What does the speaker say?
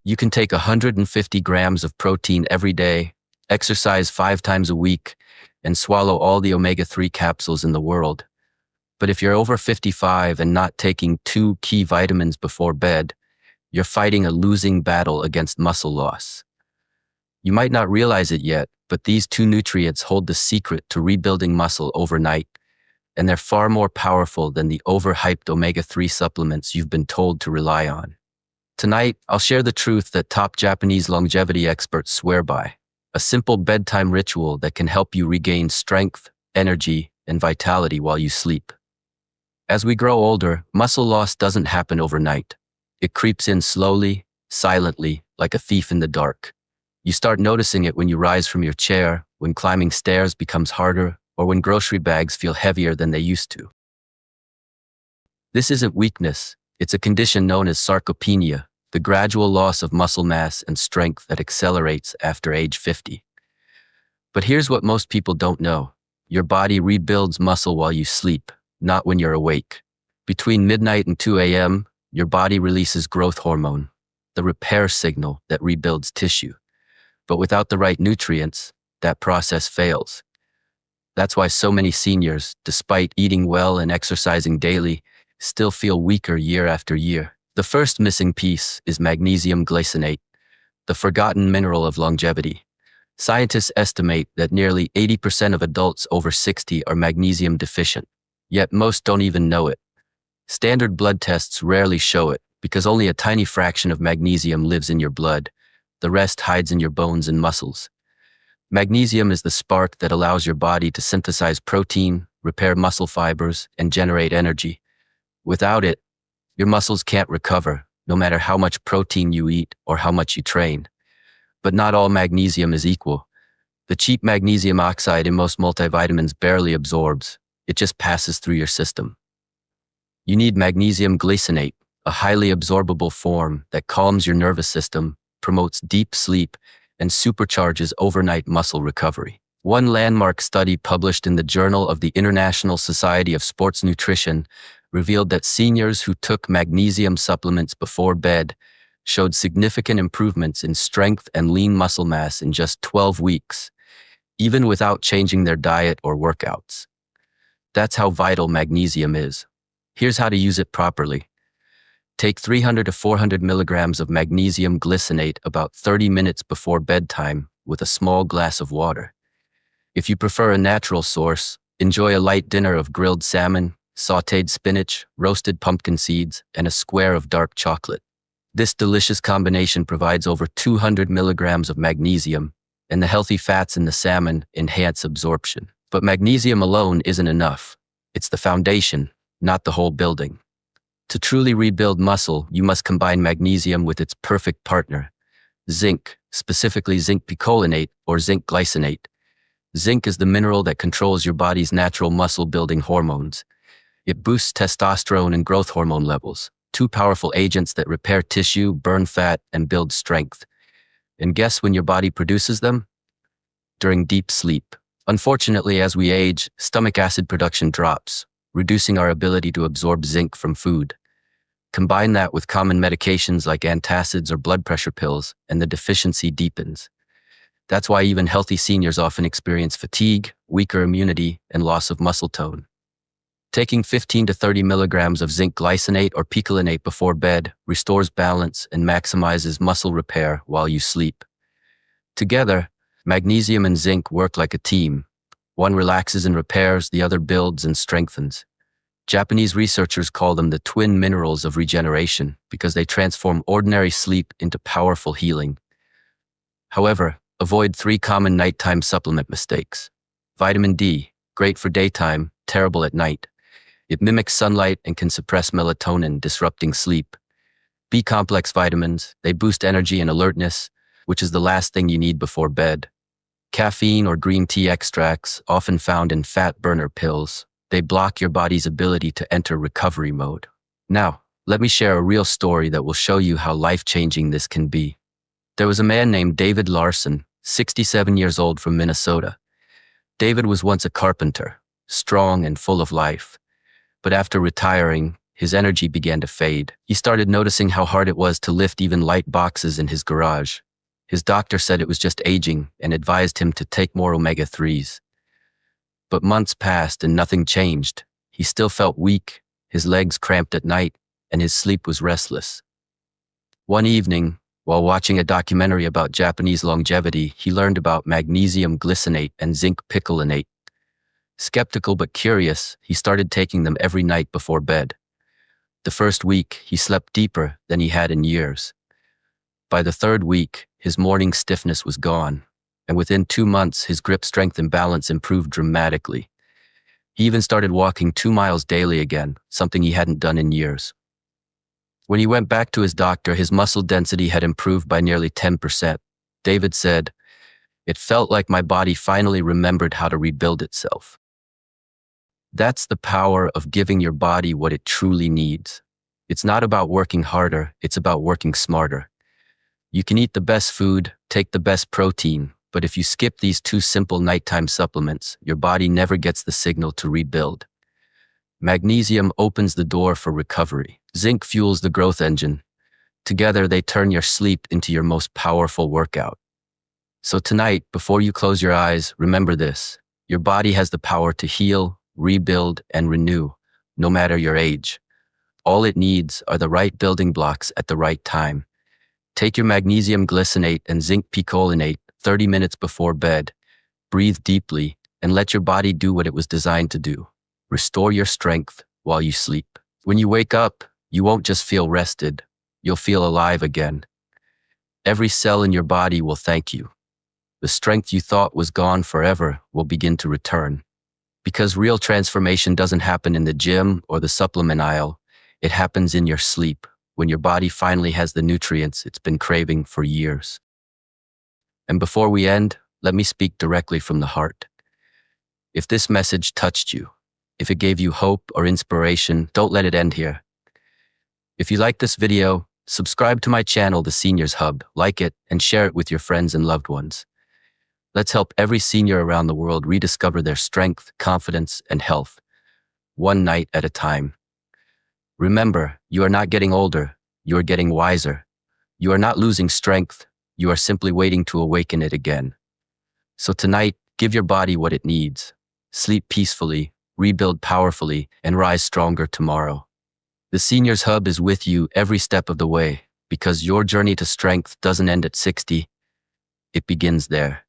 You can take 150 grams of protein every day, exercise 5 times a week, and swallow all the omega-3 capsules in the world. But if you're over 55 and not taking 2 key vitamins before bed, you're fighting a losing battle against muscle loss. You might not realize it yet, but these 2 nutrients hold the secret to rebuilding muscle overnight, and they're far more powerful than the overhyped omega-3 supplements you've been told to rely on. Tonight, I'll share the truth that top Japanese longevity experts swear by, a simple bedtime ritual that can help you regain strength, energy, and vitality while you sleep. As we grow older, muscle loss doesn't happen overnight. It creeps in slowly, silently, like a thief in the dark. You start noticing it when you rise from your chair, when climbing stairs becomes harder, or when grocery bags feel heavier than they used to. This isn't weakness. It's a condition known as sarcopenia, the gradual loss of muscle mass and strength that accelerates after age 50. But here's what most people don't know. Your body rebuilds muscle while you sleep, not when you're awake. Between midnight and 2 a.m., your body releases growth hormone, the repair signal that rebuilds tissue. But without the right nutrients, that process fails. That's why so many seniors, despite eating well and exercising daily, still feel weaker year after year. The first missing piece is magnesium glycinate, the forgotten mineral of longevity. Scientists estimate that nearly 80% of adults over 60 are magnesium deficient, yet most don't even know it. Standard blood tests rarely show it because only a tiny fraction of magnesium lives in your blood. The rest hides in your bones and muscles. Magnesium is the spark that allows your body to synthesize protein, repair muscle fibers, and generate energy. Without it, your muscles can't recover, no matter how much protein you eat or how much you train. But not all magnesium is equal. The cheap magnesium oxide in most multivitamins barely absorbs. It just passes through your system. You need magnesium glycinate, a highly absorbable form that calms your nervous system, promotes deep sleep, and supercharges overnight muscle recovery. One landmark study published in the Journal of the International Society of Sports Nutrition revealed that seniors who took magnesium supplements before bed showed significant improvements in strength and lean muscle mass in just 12 weeks, even without changing their diet or workouts. That's how vital magnesium is. Here's how to use it properly. Take 300 to 400 milligrams of magnesium glycinate about 30 minutes before bedtime with a small glass of water. If you prefer a natural source, enjoy a light dinner of grilled salmon, sautéed spinach, roasted pumpkin seeds, and a square of dark chocolate. This delicious combination provides over 200 milligrams of magnesium, and the healthy fats in the salmon enhance absorption. But magnesium alone isn't enough. It's the foundation, not the whole building. To truly rebuild muscle, you must combine magnesium with its perfect partner, zinc, specifically zinc picolinate or zinc glycinate. Zinc is the mineral that controls your body's natural muscle-building hormones. It boosts testosterone and growth hormone levels, 2 powerful agents that repair tissue, burn fat, and build strength. And guess when your body produces them? During deep sleep. Unfortunately, as we age, stomach acid production drops, reducing our ability to absorb zinc from food. Combine that with common medications like antacids or blood pressure pills, and the deficiency deepens. That's why even healthy seniors often experience fatigue, weaker immunity, and loss of muscle tone. Taking 15 to 30 milligrams of zinc glycinate or picolinate before bed restores balance and maximizes muscle repair while you sleep. Together, magnesium and zinc work like a team. One relaxes and repairs, the other builds and strengthens. Japanese researchers call them the twin minerals of regeneration because they transform ordinary sleep into powerful healing. However, avoid 3 common nighttime supplement mistakes. Vitamin D, great for daytime, terrible at night. It mimics sunlight and can suppress melatonin, disrupting sleep. B-complex vitamins, they boost energy and alertness, which is the last thing you need before bed. Caffeine or green tea extracts, often found in fat burner pills, they block your body's ability to enter recovery mode. Now, let me share a real story that will show you how life-changing this can be. There was a man named David Larson, 67 years old, from Minnesota. David was once a carpenter, strong and full of life. But after retiring, his energy began to fade. He started noticing how hard it was to lift even light boxes in his garage. His doctor said it was just aging and advised him to take more omega-3s. But months passed and nothing changed. He still felt weak, his legs cramped at night, and his sleep was restless. One evening, while watching a documentary about Japanese longevity, he learned about magnesium glycinate and zinc picolinate. Skeptical but curious, he started taking them every night before bed. The first week, he slept deeper than he had in years. By the third week, his morning stiffness was gone, and within 2 months, his grip strength and balance improved dramatically. He even started walking 2 miles daily again, something he hadn't done in years. When he went back to his doctor, his muscle density had improved by nearly 10%. David said, "It felt like my body finally remembered how to rebuild itself." That's the power of giving your body what it truly needs. It's not about working harder, it's about working smarter. You can eat the best food, take the best protein, but if you skip these 2 simple nighttime supplements, your body never gets the signal to rebuild. Magnesium opens the door for recovery. Zinc fuels the growth engine. Together, they turn your sleep into your most powerful workout. So tonight, before you close your eyes, remember this. Your body has the power to heal, rebuild, and renew, no matter your age. All it needs are the right building blocks at the right time. Take your magnesium glycinate and zinc picolinate 30 minutes before bed. Breathe deeply and let your body do what it was designed to do. Restore your strength while you sleep. When you wake up, you won't just feel rested, you'll feel alive again. Every cell in your body will thank you. The strength you thought was gone forever will begin to return. Because real transformation doesn't happen in the gym or the supplement aisle, it happens in your sleep, when your body finally has the nutrients it's been craving for years. And before we end, let me speak directly from the heart. If this message touched you, if it gave you hope or inspiration, don't let it end here. If you like this video, subscribe to my channel, The Seniors Hub, like it, and share it with your friends and loved ones. Let's help every senior around the world rediscover their strength, confidence, and health, one night at a time. Remember, you are not getting older, you are getting wiser. You are not losing strength, you are simply waiting to awaken it again. So tonight, give your body what it needs. Sleep peacefully, rebuild powerfully, and rise stronger tomorrow. The Seniors Hub is with you every step of the way, because your journey to strength doesn't end at 60, it begins there.